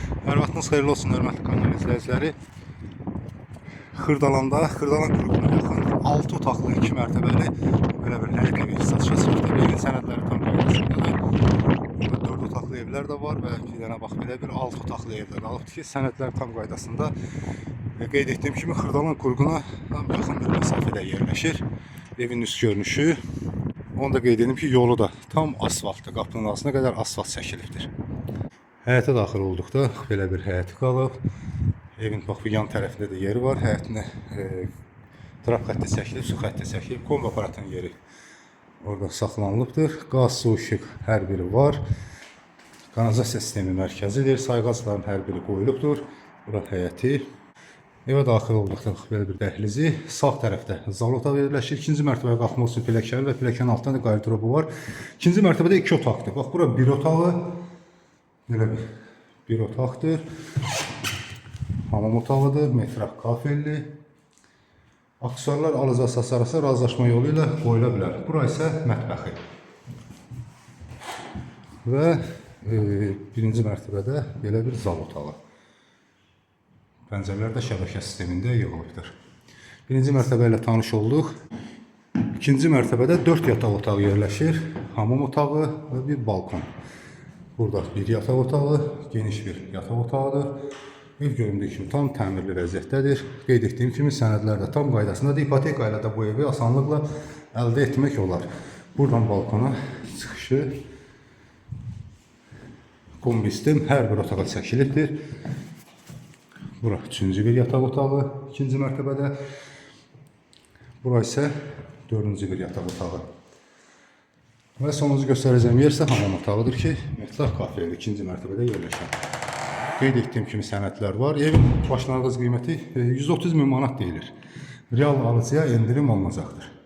Hər vaxtınız xeyirli olsun, hörmətli kanal izləyiciləri. Xırdalan qurğuna yaxın 6 otaqlı 2 mərtəbəli belə bir həyət evi satışa çıxdı. Evin sənədləri tam qaydasındadır. Burada 4 otaqlı evlər də var və bir dənə bax belə bir 6 otaqlı evdə qalıbdır ki, sənədlər tam qaydasında. Qeyd etdiyim kimi Xırdalan qurğuna tam yaxın bir məsafədə yerləşir. Evin üst görünüşü. Onu da qeyd edim ki, yolu da tam asfaltdır. Qapının ağzına qədər asfalt çəkilibdir. Həyətə daxil olduqda belə bir həyəti qalıb. Evin bax bu yan tərəfində də yeri var. Həyətinə trap xətti çəkilib, su xətti çəkilib. Kombi aparatının yeri orada saxlanılıbdır. Qaz, su, işıq hər biri var. Kanalizasiya sistemi mərkəzidir. Sayğacların hər biri qoyulubdur. Bura həyəti. Evə daxil olduqda belə bir dəhlizi. Sağ tərəfdə zal otağı yerləşir. İkinci mərtəbəyə qalxmaq üçün pilləkəni və pilləkənin altında da qardırobu var. İkinci mərtəbədə 2 otaqdır. Bax bura bir otağı. Belə bir otaqdır. Hamam otağıdır. Metraq kafelli. Aksesuarlar alıcı-satıcı arası razılaşma yolu ilə qoyula bilər. Bura isə mətbəxi. Və birinci mərtəbədə belə bir zal otağı. Pəncərələr də şəbəkə sistemində yığılıbdır. Birinci mərtəbə ilə tanış olduq. İkinci mərtəbədə 4 yataq otağı yerləşir. Hamam otağı və bir balkon. Burada bir yataq otağı, geniş bir yataq otağıdır. Ev göründüyü kimi tam təmirli vəziyyətdədir. Qeyd etdiyim kimi sənədlər də tam qaydasındadır. İpoteka ilə də bu evi asanlıqla əldə etmək olar. Buradan balkona çıxışı kombi sistem hər bir otağa çəkilibdir. Bura üçüncü bir yataq otağı, ikinci mərtəbədə. Bura isə dördüncü bir yataq otağı. Və sonuncu göstərəcəyim yer isə hamam otağıdır ki, Metraq kafelli ikinci mərtəbədə yerləşir. Qeyd etdiyim kimi sənədlər var. Evin başlanğıc qiyməti 130 min manat deyilir. Real alıcıya endirim olunacaqdır.